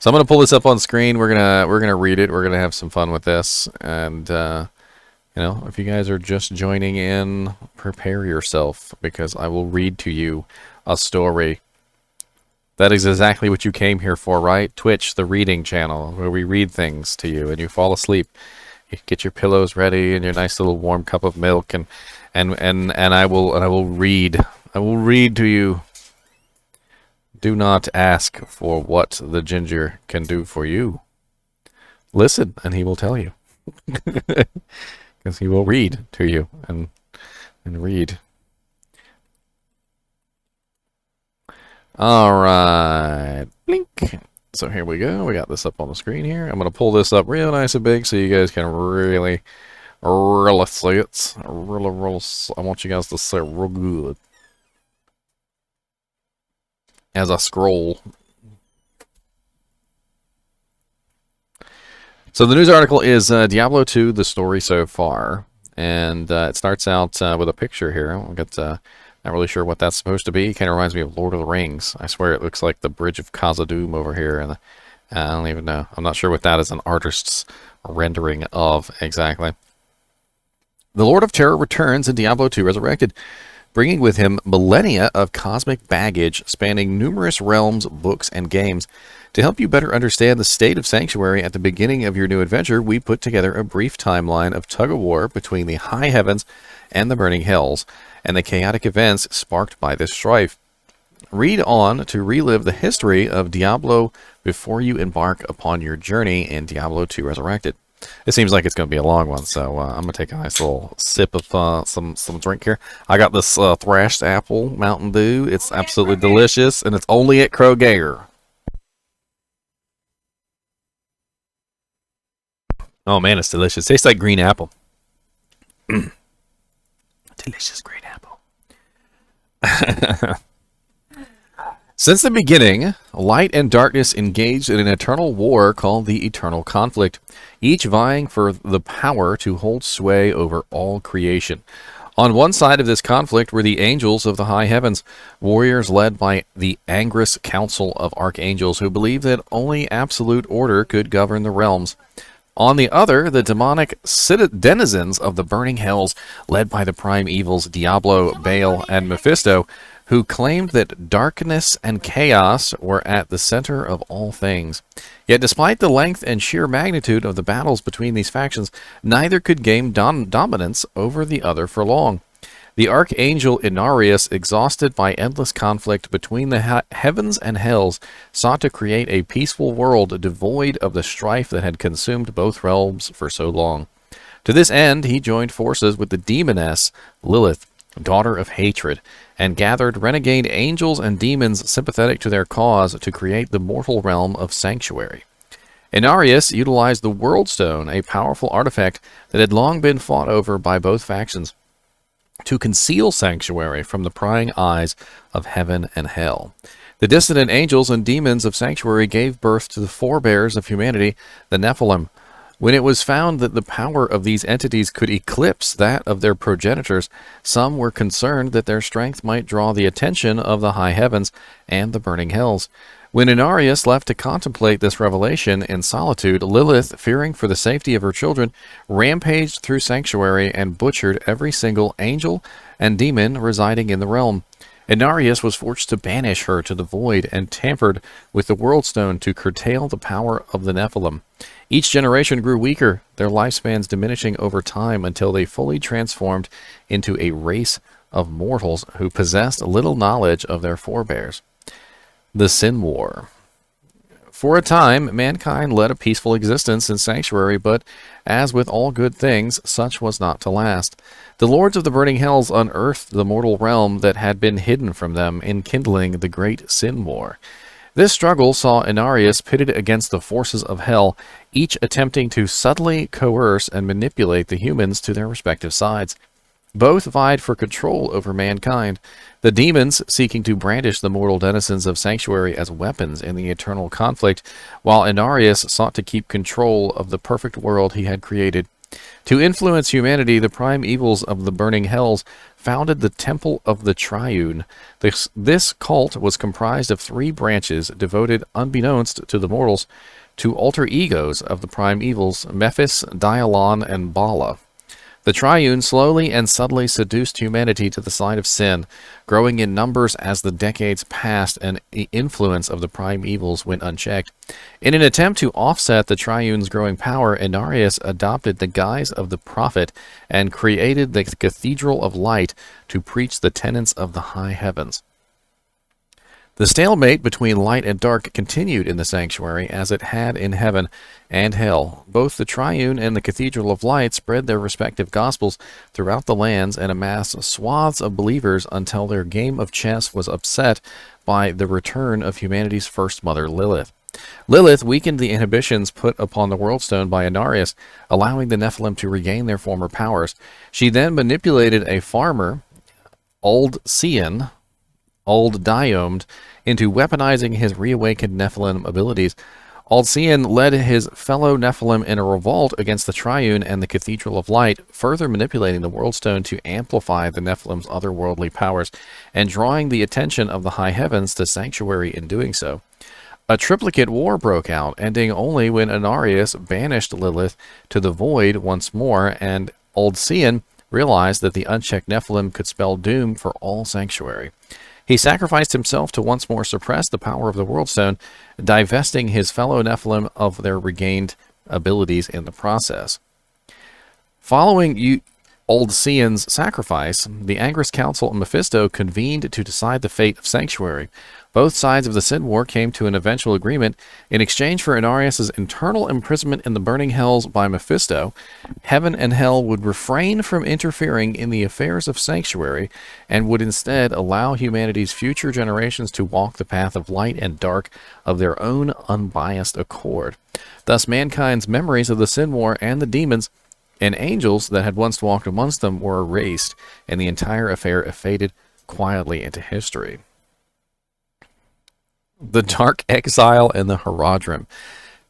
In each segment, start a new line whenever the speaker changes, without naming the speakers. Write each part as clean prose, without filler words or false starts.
So I'm gonna pull this up on screen. We're gonna read it. We're gonna have some fun with this, and you know, if you guys are just joining in, prepare yourself because I will read to you a story. That is exactly what you came here for, right? Twitch, the reading channel, where we read things to you and you fall asleep. You get your pillows ready and your nice little warm cup of milk, and I will read. I will read to you. Do not ask for what the ginger can do for you. Listen, and he will tell you. Because he will read to you and read. All right, blink. So here we go. We got this up on the screen here. I'm gonna pull this up real nice and big so you guys can really see it. Really, I want you guys to see it real good as I scroll. So the news article is Diablo 2, the story so far, and it starts out with a picture here. I'll get not really sure what that's supposed to be. Kind of reminds me of Lord of the Rings. I swear it looks like the Bridge of Khazad-dûm over here, and I don't even know. I'm not sure what that is an artist's rendering of exactly. The Lord of Terror returns in Diablo II Resurrected, bringing with him millennia of cosmic baggage spanning numerous realms, books, and games. To help you better understand the state of Sanctuary at the beginning of your new adventure, we put together a brief timeline of tug-of-war between the high heavens and the burning hells, and the chaotic events sparked by this strife. Read on to relive the history of Diablo before you embark upon your journey in Diablo II Resurrected. It seems like it's going to be a long one, so I'm going to take a nice little sip of some drink here. I got this thrashed apple Mountain Dew. It's absolutely delicious, and it's only at Kroger. Oh man, it's delicious. Tastes like green apple. Delicious green apple. Since the beginning, light and darkness engaged in an eternal war called the Eternal Conflict, each vying for the power to hold sway over all creation. On one side of this conflict were the angels of the high heavens, warriors led by the Angrous Council of Archangels who believed that only absolute order could govern the realms. On the other, the demonic denizens of the burning hells, led by the prime evils Diablo, Baal, and Mephisto, who claimed that darkness and chaos were at the center of all things. Yet despite the length and sheer magnitude of the battles between these factions, neither could gain dominance over the other for long. The archangel Inarius, exhausted by endless conflict between the heavens and hells, sought to create a peaceful world devoid of the strife that had consumed both realms for so long. To this end, he joined forces with the demoness Lilith, daughter of hatred, and gathered renegade angels and demons sympathetic to their cause to create the mortal realm of Sanctuary. Inarius utilized the World Stone, a powerful artifact that had long been fought over by both factions, to conceal Sanctuary from the prying eyes of heaven and hell. The dissident angels and demons of Sanctuary gave birth to the forebears of humanity, the Nephilim. When it was found that the power of these entities could eclipse that of their progenitors, some were concerned that their strength might draw the attention of the high heavens and the burning hells. When Inarius left to contemplate this revelation in solitude, Lilith, fearing for the safety of her children, rampaged through Sanctuary and butchered every single angel and demon residing in the realm. Inarius was forced to banish her to the void and tampered with the World Stone to curtail the power of the Nephilim. Each generation grew weaker, their lifespans diminishing over time until they fully transformed into a race of mortals who possessed little knowledge of their forebears. The Sin War. For a time, mankind led a peaceful existence in Sanctuary, but as with all good things, such was not to last. The lords of the burning hells unearthed the mortal realm that had been hidden from them, enkindling the great Sin War. This struggle saw Inarius pitted against the forces of hell, each attempting to subtly coerce and manipulate the humans to their respective sides. Both vied for control over mankind, the demons seeking to brandish the mortal denizens of Sanctuary as weapons in the eternal conflict, while Inarius sought to keep control of the perfect world he had created. To influence humanity, the prime evils of the burning hells founded the Temple of the Triune. This cult was comprised of 3 branches devoted, unbeknownst to the mortals, to alter egos of the prime evils, Mephis, Dialon, and Bala. The Triune slowly and subtly seduced humanity to the side of sin, growing in numbers as the decades passed and the influence of the prime evils went unchecked. In an attempt to offset the Triune's growing power, Inarius adopted the guise of the prophet and created the Cathedral of Light to preach the tenets of the high heavens. The stalemate between light and dark continued in the sanctuary as it had in heaven and hell. Both the Triune and the Cathedral of Light spread their respective gospels throughout the lands and amassed swaths of believers until their game of chess was upset by the return of humanity's first mother, Lilith. Lilith weakened the inhibitions put upon the Worldstone by Inarius, allowing the Nephilim to regain their former powers. She then manipulated a farmer, Old Diomed, into weaponizing his reawakened Nephilim abilities. Aldcian led his fellow Nephilim in a revolt against the Triune and the Cathedral of Light, further manipulating the Worldstone to amplify the Nephilim's otherworldly powers, and drawing the attention of the high heavens to Sanctuary in doing so. A triplicate war broke out, ending only when Inarius banished Lilith to the void once more, and Aldcian realized that the unchecked Nephilim could spell doom for all Sanctuary. He sacrificed himself to once more suppress the power of the Worldstone, divesting his fellow Nephilim of their regained abilities in the process. Following Aldcian's sacrifice, the Angrist Council and Mephisto convened to decide the fate of Sanctuary. Both sides of the Sin War came to an eventual agreement. In exchange for Inarius' internal imprisonment in the burning hells by Mephisto, heaven and hell would refrain from interfering in the affairs of Sanctuary and would instead allow humanity's future generations to walk the path of light and dark of their own unbiased accord. Thus, mankind's memories of the Sin War and the demons and angels that had once walked amongst them were erased, and the entire affair faded quietly into history. The Dark Exile and the Horadrim.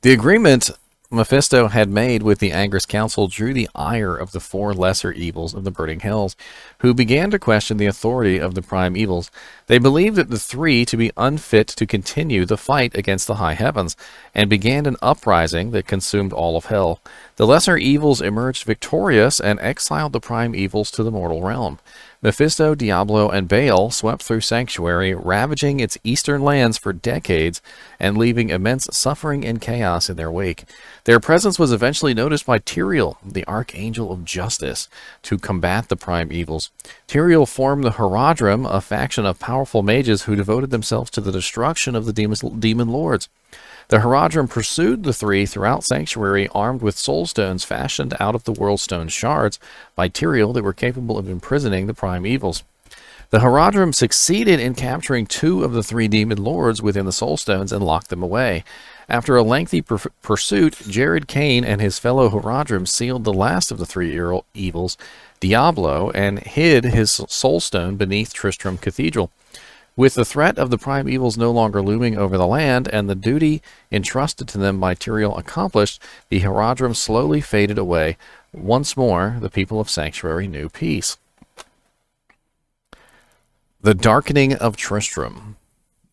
The agreement Mephisto had made with the Angrist Council drew the ire of the 4 lesser evils of the burning hells, who began to question the authority of the prime evils. They believed that the 3 to be unfit to continue the fight against the high heavens, and began an uprising that consumed all of hell. The lesser evils emerged victorious and exiled the prime evils to the mortal realm. Mephisto, Diablo, and Baal swept through Sanctuary, ravaging its eastern lands for decades and leaving immense suffering and chaos in their wake. Their presence was eventually noticed by Tyrael, the Archangel of Justice, to combat the prime evils. Tyrael formed the Horadrim, a faction of powerful mages who devoted themselves to the destruction of the demon lords. The Horadrim pursued the 3 throughout Sanctuary, armed with soul stones fashioned out of the Worldstone shards by Tyrael that were capable of imprisoning the prime evils. The Horadrim succeeded in capturing 2 of the 3 demon lords within the soul stones and locked them away. After a lengthy pursuit, Jared Cain and his fellow Horadrim sealed the last of the 3 evils, Diablo, and hid his soul stone beneath Tristram Cathedral. With the threat of the prime evils no longer looming over the land and the duty entrusted to them by Tyrael accomplished, the Horadrim slowly faded away. Once more, the people of Sanctuary knew peace. The Darkening of Tristram.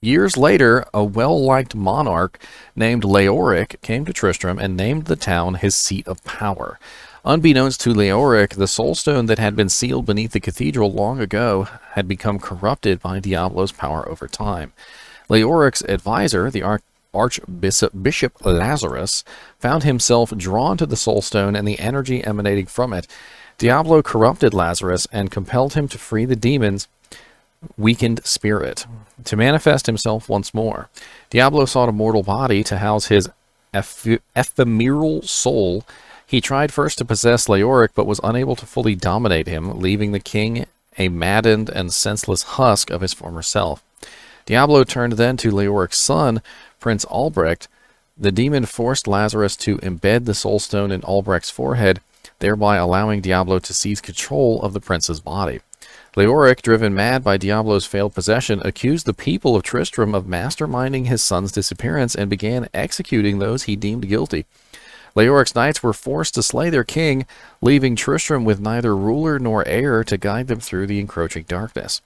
Years later, a well-liked monarch named Leoric came to Tristram and named the town his seat of power. Unbeknownst to Leoric, the soulstone that had been sealed beneath the cathedral long ago had become corrupted by Diablo's power over time. Leoric's advisor, the Archbishop Lazarus, found himself drawn to the soulstone and the energy emanating from it. Diablo corrupted Lazarus and compelled him to free the demon's weakened spirit to manifest himself once more. Diablo sought a mortal body to house his ephemeral soul. He tried first to possess Leoric, but was unable to fully dominate him, leaving the king a maddened and senseless husk of his former self. Diablo turned then to Leoric's son, Prince Albrecht. The demon forced Lazarus to embed the soulstone in Albrecht's forehead, thereby allowing Diablo to seize control of the prince's body. Leoric, driven mad by Diablo's failed possession, accused the people of Tristram of masterminding his son's disappearance and began executing those he deemed guilty. Leoric's knights were forced to slay their king, leaving Tristram with neither ruler nor heir to guide them through the encroaching darkness.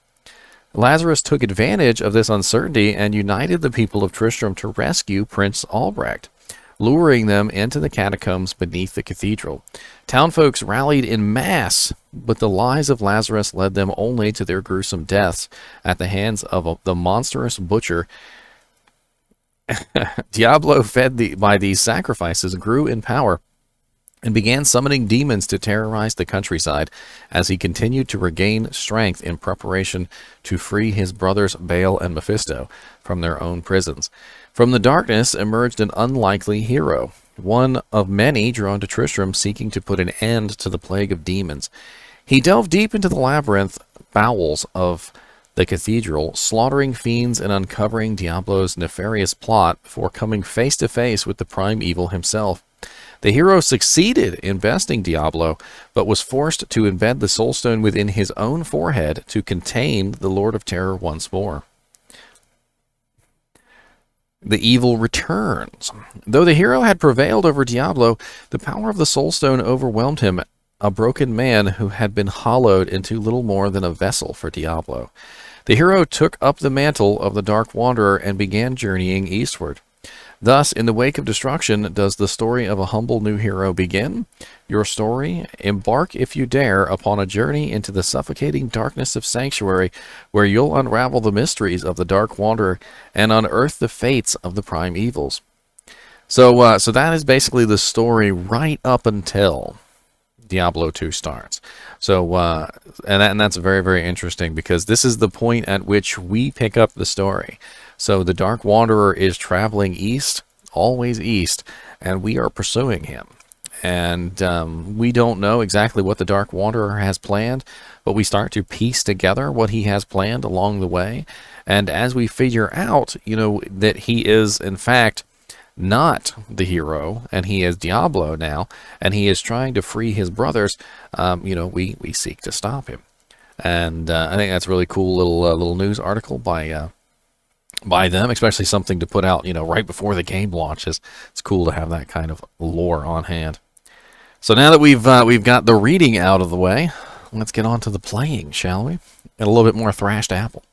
Lazarus took advantage of this uncertainty and united the people of Tristram to rescue Prince Albrecht, luring them into the catacombs beneath the cathedral. Townfolks rallied in mass, but the lies of Lazarus led them only to their gruesome deaths at the hands of the monstrous butcher. Diablo, fed by these sacrifices, grew in power and began summoning demons to terrorize the countryside as he continued to regain strength in preparation to free his brothers Baal and Mephisto from their own prisons. From the darkness emerged an unlikely hero, one of many drawn to Tristram, seeking to put an end to the plague of demons. He delved deep into the labyrinth bowels of the cathedral, slaughtering fiends and uncovering Diablo's nefarious plot before coming face to face with the prime evil himself. The hero succeeded in besting Diablo, but was forced to embed the Soul Stone within his own forehead to contain the Lord of Terror once more. The evil returns. Though the hero had prevailed over Diablo, the power of the Soul Stone overwhelmed him, a broken man who had been hollowed into little more than a vessel for Diablo. The hero took up the mantle of the Dark Wanderer and began journeying eastward. Thus, in the wake of destruction, does the story of a humble new hero begin? Your story? Embark, if you dare, upon a journey into the suffocating darkness of Sanctuary, where you'll unravel the mysteries of the Dark Wanderer and unearth the fates of the prime evils. So that is basically the story right up until Diablo 2 starts. So, and that's very, very interesting, because this is the point at which we pick up the story. So the Dark Wanderer is traveling east, always east, and we are pursuing him. And we don't know exactly what the Dark Wanderer has planned, but we start to piece together what he has planned along the way. And as we figure out, that he is, in fact, not the hero, and he is Diablo now, and he is trying to free his brothers, we seek to stop him. And I think that's a really cool little news article by them, especially something to put out, right before the game launches. It's cool to have that kind of lore on hand. So now that we've got the reading out of the way, let's get on to the playing, shall we? And a little bit more thrashed apple.